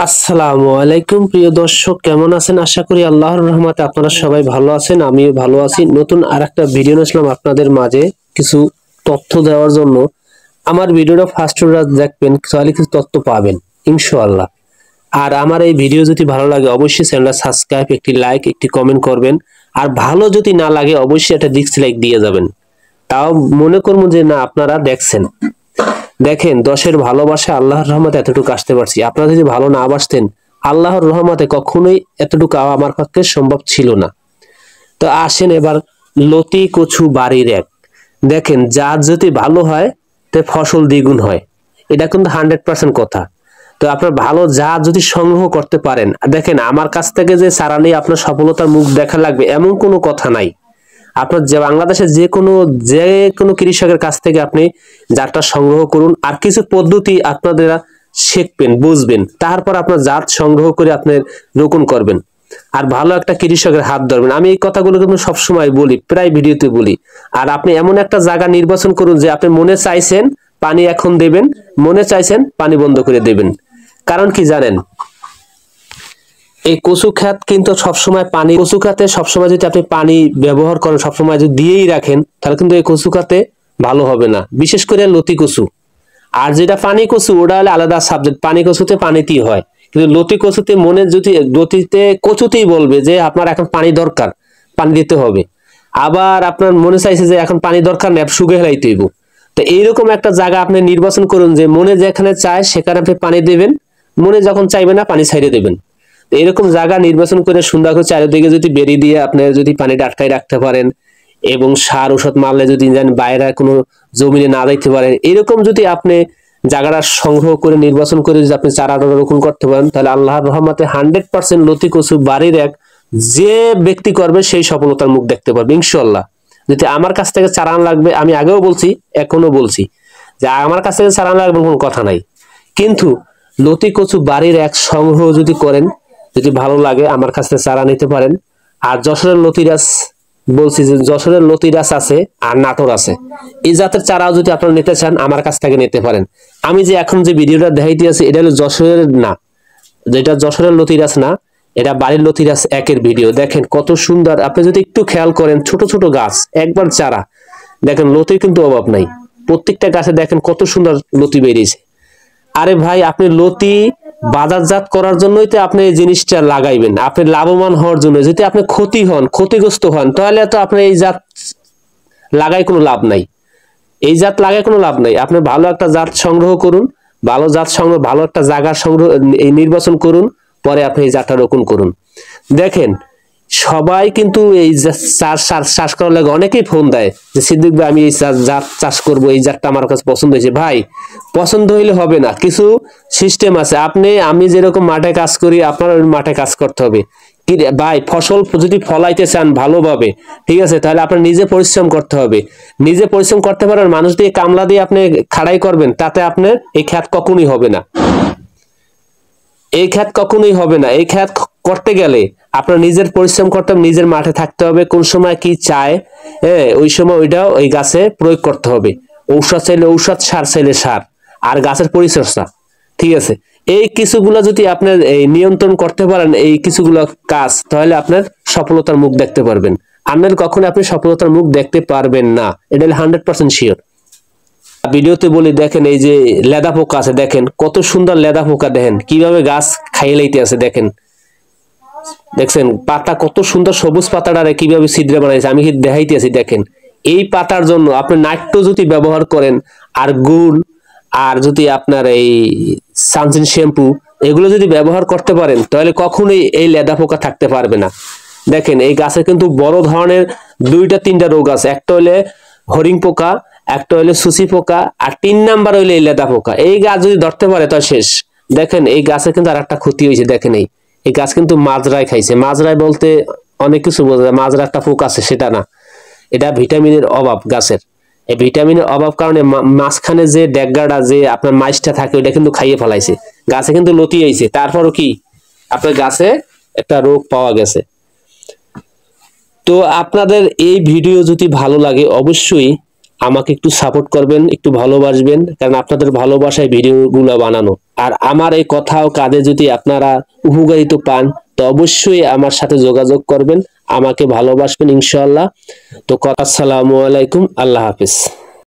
আসসালামু আলাইকুম প্রিয় দর্শক, কেমন আছেন? আশা করি আল্লাহর রহমতে আপনারা সবাই ভালো আছেন। আমিও ভালো আছি। নতুন আরেকটা ভিডিও নিয়ে আসলাম আপনাদের মাঝে কিছু তথ্য দেওয়ার জন্য। আমার ভিডিওটা ফার্স্ট দেখবেন, তাহলে কিছু তথ্য পাবেন ইনশাআল্লাহ। আর আমার এই ভিডিও যদি ভালো লাগে অবশ্যই চ্যানেলটা সাবস্ক্রাইব, একটি লাইক, একটি কমেন্ট করবেন। আর ভালো যদি না লাগে অবশ্যই একটা ডিসলাইক দিয়ে যাবেন। তাও মনে করবো যে না, আপনারা দেখছেন। দেখেন, দশের ভালোবাসা আল্লাহর রহমতে এতটুকু আসতে পারছি। আপনারা যদি ভালো না বাসতেন, আল্লাহর রহমতে কখনোই এতটুকু আমার পক্ষে সম্ভব ছিল না। তো আসেন এবার লতি কচু বাড়ির এক। দেখেন, জাত যদি ভালো হয় তো ফসল দ্বিগুণ হয়, এটা কিন্তু 100% কথা। তো আপনার ভালো জাত যদি সংগ্রহ করতে পারেন, দেখেন আমার কাছ থেকে যে চারা নিয়ে আপনার সফলতার মুখ দেখা লাগবে এমন কোনো কথা নাই। আপনার যে বাংলাদেশের যে কোনো কৃষকের কাছ থেকে আপনি জাতটা সংগ্রহ করুন, আর কিছু পদ্ধতি আপনাদের শিখবেন, বুঝবেন, তারপর আপনার জাত সংগ্রহ করে আপনি রোপণ করবেন। আর ভালো একটা কৃষকের হাত ধরবেন। আমি এই কথাগুলো কিন্তু সবসময় বলি, প্রায় ভিডিওতে বলি। আর আপনি এমন একটা জায়গা নির্বাচন করুন যে আপনি মনে চাইছেন পানি এখন দেবেন, মনে চাইছেন পানি বন্ধ করে দেবেন। কারণ কি জানেন, এই কচু খাত কিন্তু সবসময় পানি, কচু খাতে সবসময় যদি আপনি পানি ব্যবহার করেন, সবসময় যদি দিয়েই রাখেন, তাহলে কিন্তু এই কচু খাতে ভালো হবে না, বিশেষ করে লতি কচু। আর যেটা পানি কচু ওটা হলে আলাদা সাবজেক্ট, পানি কচুতে পানিতেই হয়। কিন্তু লতি কচুতে মনে যদি লতিতে কচুতেই বলবে যে আপনার এখন পানি দরকার, পানি দিতে হবে। আবার আপনার মনে চাইছে যে এখন পানি দরকার নেই, শুকিয়ে ফেলাইতে হইব। তো এইরকম একটা জায়গা আপনি নির্বাচন করুন যে মনে যেখানে চায় সেখানে আপনি পানি দেবেন, মনে যখন চাইবে না পানি ছাইড়ে দেবেন। এরকম জায়গা নির্বাচন করে সুন্দর করে চারিদিকে যদি বেরি দিয়ে আপনি যদি পানিটা আটকায় রাখতে পারেন, এবং সার ওষুধ মারলে যদি বাইরে কোনো জমিনে না যাইতে পারেন, এরকম যদি আপনি জায়গাটা সংগ্রহ করে নির্বাচন করে যদি আপনি চারা রোপণ করতে পারেন, তাহলে আল্লাহর রহমতে 100% লতি কচু বাড়ির এক যে ব্যক্তি করবে সেই সফলতার মুখ দেখতে পারবে ইনশাআল্লাহ। যদি আমার কাছ থেকে চারা লাগবে, আমি আগেও বলছি এখনো বলছি যে আমার কাছ থেকে চারা লাগবে কোনো কথা নাই, কিন্তু লতি কচু বাড়ির এক সংগ্রহ যদি করেন, যদি ভালো লাগে আমার কাছ থেকে চারা নিতে পারেন। আর যশোরের লতিরাজ বলছি যে যশোরের লতিরাজ আছে আর নাটোর আছে, এই জাতের চারাও যদি আপনারা নিতে চান আমার কাছ থেকে নিতে পারেন। আমি যে এখন যে ভিডিওটা দেখাইতে আছি এটা হলো যশোরের না, যেটা যশোরের লতিরাজ না, এটা বাড়ির লতিরাজ একের ভিডিও। দেখেন কত সুন্দর, আপনি যদি একটু খেয়াল করেন, ছোট ছোট গাছ, একবার চারা দেখেন, লতির কিন্তু অভাব নাই। প্রত্যেকটা গাছে দেখেন কত সুন্দর লতি বেরিয়েছে। আরে ভাই, আপনি লতি বাজারজাত করার জন্যই তো আপনি এই জিনিসটা লাগাইবেন, আপনি লাভবান হওয়ার জন্য। যদি আপনি ক্ষতিগ্রস্ত হন, তাহলে তো আপনি এই জাত লাগাই কোনো লাভ নাই। এই জাত লাগাই কোনো লাভ নাই। আপনি ভালো একটা জাত সংগ্রহ করুন, ভালো জাত সংগ্রহ, ভালো একটা জায়গা সংগ্রহ এই নির্বাচন করুন, পরে আপনি এই জাতটা রোপণ করুন। দেখেন, সবাই কিন্তু এই চাষ করার লাগে অনেকেই ফোন দেয় যে সিদ্দিক ভাই আমি এই জাত চাষ করবো, এই জাতটা আমার কাছে পছন্দ হয়েছে। ভাই, পছন্দ হইলে হবে না, কিছু সিস্টেম আছে। আমি যেরকম মাঠে কাজ করি, আপনার ওই মাঠে কাজ করতে হবে। কি ভাই, ফসল যদি ফলাইতে চান ভালোভাবে, ঠিক আছে, তাহলে আপনার নিজে পরিশ্রম করতে হবে। নিজে পরিশ্রম করতে পারেন, মানুষ দিয়ে কামলা দিয়ে আপনি খাড়াই করবেন, তাতে আপনার এই খ্যাত কখনোই হবে না। এই খ্যাত কখনোই হবে না। এই খ্যাত করতে গেলে আপনার নিজের পরিশ্রম করতে হবে, নিজের মাঠে থাকতে হবে, কোন সময় কি চায়, হ্যাঁ, ওই সময় ওইটাও ওই গাছে প্রয়োগ করতে হবে। ঔষধ চাইলে ঔষধ, সার চাইলে সার, আর গাছের পরিচর্যা, ঠিক আছে। এই কিছুগুলো যদি আপনার এই নিয়ন্ত্রণ করতে পারেন, এই কিছুগুলো কাজ, তাহলে আপনার সফলতার মুখ দেখতে পারবেন। আপনার কখনো আপনি সফলতার মুখ দেখতে পারবেন না, এটা 100% শিওর। ভিডিওতে বলি, দেখেন এই যে লেদা পোকা আছে, দেখেন কত সুন্দর লেদা পোকা, দেখেন কিভাবে গাছ খাইয়ে লাইতে আছে। দেখেন, দেখছেন পাতা কত সুন্দর, সবুজ পাতাটারে কিভাবে ছিদ্রে বানাইছে, আমি দেখাইতে আছি। দেখেন, এই পাতার জন্য আপনি নাট্য যদি ব্যবহার করেন, আর গুড়, আর যদি আপনার এই সানসিন শ্যাম্পু, এগুলো যদি ব্যবহার করতে পারেন, তাহলে কখনোই এই লেদা পোকা থাকতে পারবে না। দেখেন, এই গাছে কিন্তু বড় ধরনের 2-3টা রোগ আছে। একটা হলে হরিং পোকা, একটা হলে সুসি পোকা, আর 3 নাম্বার হইলে এই লেদা পোকা। এই গাছ যদি ধরতে পারে তো শেষ। দেখেন, এই গাছে কিন্তু আর একটা ক্ষতি হয়েছে। দেখেন, এই গাছ কিন্তু মাজরায় খাইছে। মাজরায় বলতে অনেক কিছু বোঝা যায়, মাজরা একটা পোক আছে সেটা না, এটা ভিটামিনের অভাব গাছের। এই ভিটামিনের অভাব কারণে মাঝখানে যে ডেগাটা, যে আপনার মাইসটা থাকে, ওটা কিন্তু খাইয়ে ফেলাইছে, গাছে কিন্তু লতি হয়েছে। তারপরও কি আপনার গাছে একটা রোগ পাওয়া গেছে। তো আপনাদের এই ভিডিও যদি ভালো লাগে অবশ্যই আমাকে একটু সাপোর্ট করবেন, একটু ভালোবাসবেন, কারণ আপনাদের ভালোবাসায় ভিডিওগুলো বানানো। আর আমার এই কথাও কাজে যদি আপনারা উপকারিত পান তো অবশ্যই আমার সাথে যোগাযোগ করবেন, আমাকে ভালোবাসবেন ইনশাআল্লাহ। তো আসসালামু আলাইকুম, আল্লাহ হাফেজ।